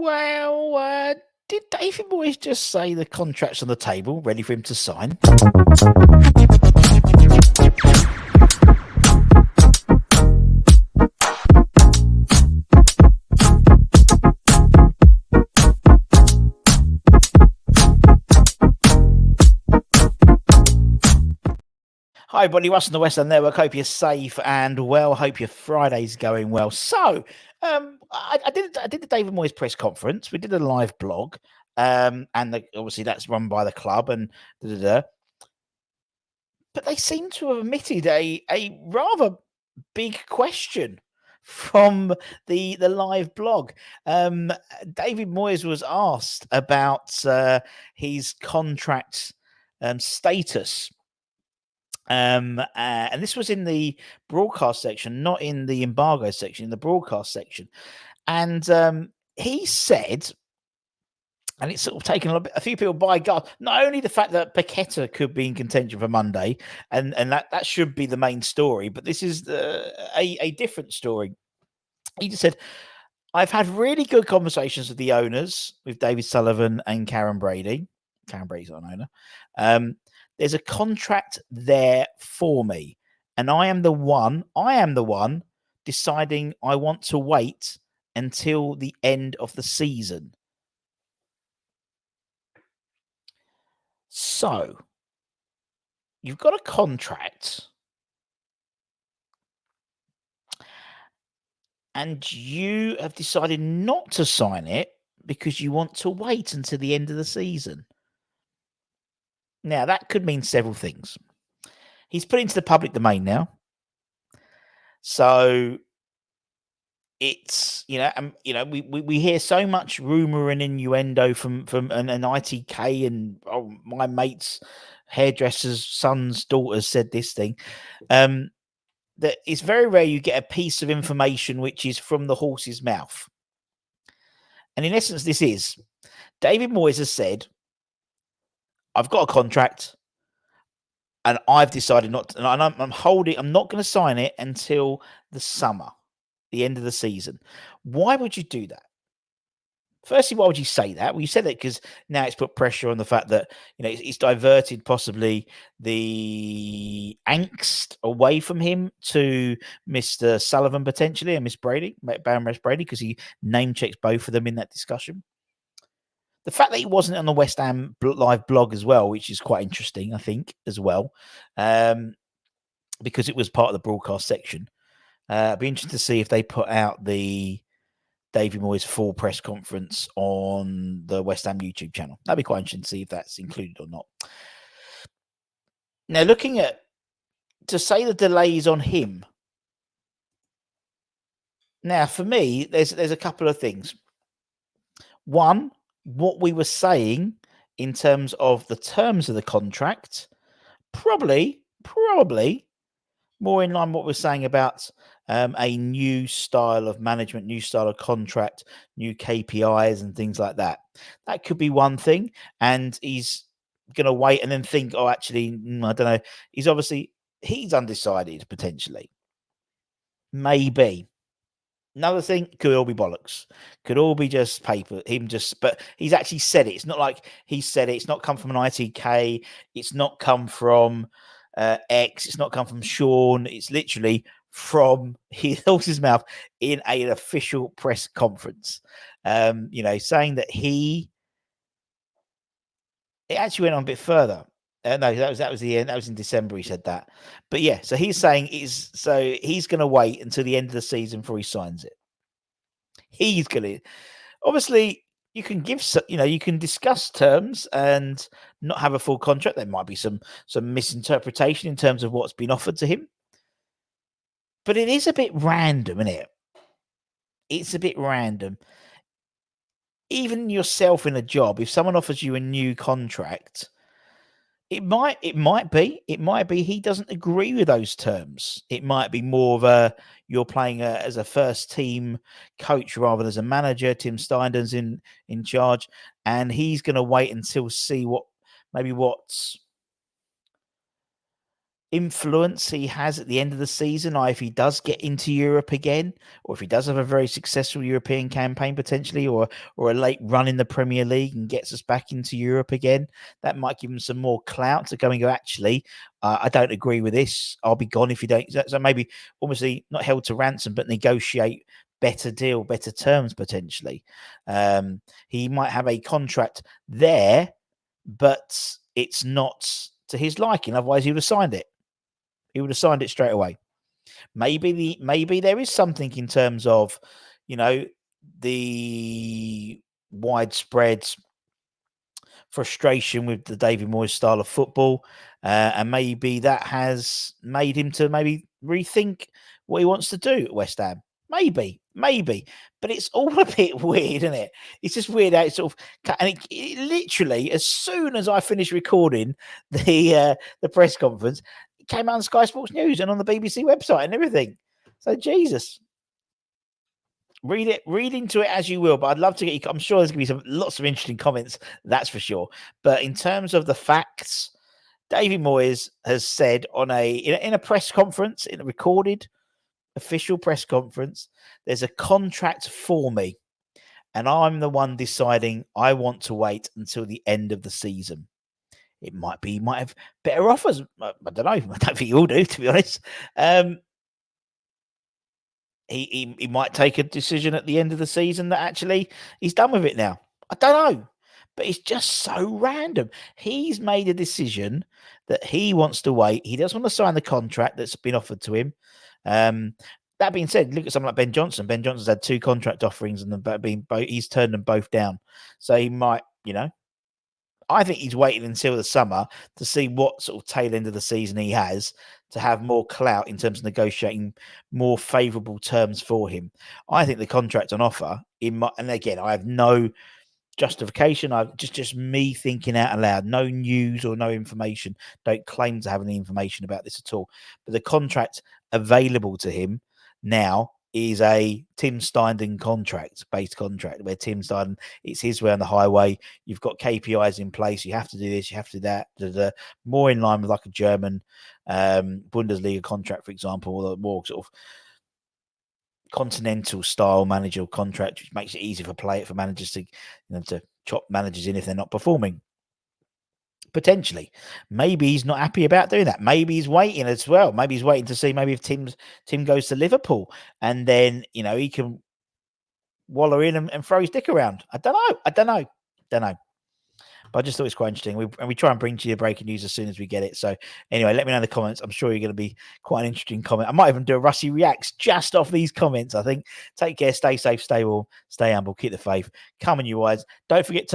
Well, did David Moyes just say the contract's on the table, ready for him to sign? Hi, everybody. Russ on the West End Network. Hope you're safe and well. Hope your Friday's going well. So, I did the David Moyes press conference. We did a live blog, and obviously that's run by the club and But they seem to have omitted a rather big question from the live blog. David Moyes was asked about his contract status. And this was in the broadcast section, not in the embargo section, in the broadcast section. And he said, and it's sort of taken a few people by guard, not only the fact that Paqueta could be in contention for Monday, and that should be the main story, but this is a different story. He just said, I've had really good conversations with the owners, with David Sullivan and Karen Brady. Karen Brady's our owner. There's a contract there for me, and I am the one deciding I want to wait until the end of the season. So, you've got a contract, and you have decided not to sign it because you want to wait until the end of the season. Now, that could mean several things. He's put into the public domain now. So it's, we hear so much rumor and innuendo from an ITK and my mate's hairdresser's son's daughters said this thing. That it's very rare you get a piece of information which is from the horse's mouth. And in essence, this is David Moyes has said, I've got a contract and I've decided not to, and I'm not going to sign it until the summer, the end of the season. Why would you do that? Firstly, why would you say that? Well, you said that because now it's put pressure on the fact that, it's diverted possibly the angst away from him to Mr. Sullivan potentially and Miss Brady, Baroness Brady, because he name checks both of them in that discussion. The fact that he wasn't on the West Ham live blog as well, which is quite interesting, I think, as well, because it was part of the broadcast section. It'd be interesting to see if they put out the David Moyes full press conference on the West Ham YouTube channel. That'd be quite interesting to see if that's included or not. Now, to say the delay is on him. Now, for me, there's a couple of things. One, what we were saying in terms of the terms of the contract, probably more in line with what we're saying about a new style of management, new style of contract, new KPIs and things like that. That could be one thing. And he's going to wait and then think, actually, I don't know. He's undecided potentially. Maybe. Another thing, could all be bollocks. Could all be just paper. But he's actually said it. It's not like he said it. It's not come from an ITK. It's not come from X. It's not come from Sean. It's literally from his horse's mouth in an official press conference. Saying that it actually went on a bit further. No, that was the end. That was in December. He said that, but yeah. So he's saying he's going to wait until the end of the season before he signs it. He's going to. Obviously, you can you can discuss terms and not have a full contract. There might be some misinterpretation in terms of what's been offered to him, but it is a bit random, isn't it? It's a bit random. Even yourself in a job, if someone offers you a new contract. It might be he doesn't agree with those terms. It might be more of you're playing as a first team coach rather than as a manager. Tim Steinden's in charge, and he's going to wait until see what's influence he has at the end of the seaon, or if he does get into Europe again, or if he does have a very successful European campaign potentially, or a late run in the Premier League and gets us back into Europe again, that might give him some more clout to go and go, actually, I don't agree with this. I'll be gone if you don't. So maybe obviously not held to ransom, but negotiate better deal, better terms potentially. He might have a contract there, but it's not to his liking. Otherwise, he would have signed it. He would have signed it straight away. Maybe there is something in terms of, the widespread frustration with the David Moyes style of football, and maybe that has made him to maybe rethink what he wants to do at West Ham. Maybe, but it's all a bit weird, isn't it? It's just weird how it's sort of, and it literally, as soon as I finished recording the press conference, it came out on Sky Sports News and on the BBC website and everything. So Jesus, read into it as you will, but I'd love to get you. I'm sure there's going to be lots of interesting comments, that's for sure. But in terms of the facts, David Moyes has said in a press conference, in a recorded official press conference, there's a contract for me, and I'm the one deciding I want to wait until the end of the season. It might be, he might have better offers. I don't know. I don't think you all do, to be honest. He might take a decision at the end of the season that actually he's done with it now. I don't know. But it's just so random. He's made a decision that he wants to wait. He doesn't want to sign the contract that's been offered to him. That being said, look at someone like Ben Johnson. Ben Johnson's had 2 contract offerings and he's turned them both down. So he might, I think he's waiting until the summer to see what sort of tail end of the season he has to have more clout in terms of negotiating more favourable terms for him. I think the contract on offer, and again, I have no justification. I've just me thinking out aloud. No news or no information. Don't claim to have any information about this at all. But the contract available to him now is a Tim Steindl based contract, where Tim Steindl, it's his way on the highway. You've got KPIs in place. You have to do this, you have to do that. More in line with like a German Bundesliga contract, for example, or more sort of continental style manager contract, which makes it easy for managers to to chop managers in if they're not performing. Potentially, maybe he's not happy about doing that. Maybe he's waiting as well. Maybe he's waiting to see maybe if Tim goes to Liverpool, and then he can wallow in and throw his dick around. I don't know. But I just thought it's quite interesting. We try and bring to you breaking news as soon as we get it. So anyway, let me know in the comments. I'm sure you're going to be quite an interesting comment. I might even do a Rusty Reacts just off these comments, I think. Take care, stay safe, stay warm, stay humble, keep the faith. Come on, you wise. Don't forget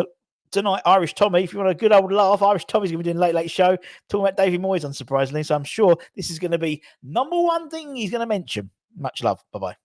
tonight, Irish Tommy, if you want a good old laugh, Irish Tommy's going to be doing Late Show, talking about David Moyes, unsurprisingly. So I'm sure this is going to be number one thing he's going to mention. Much love. Bye-bye.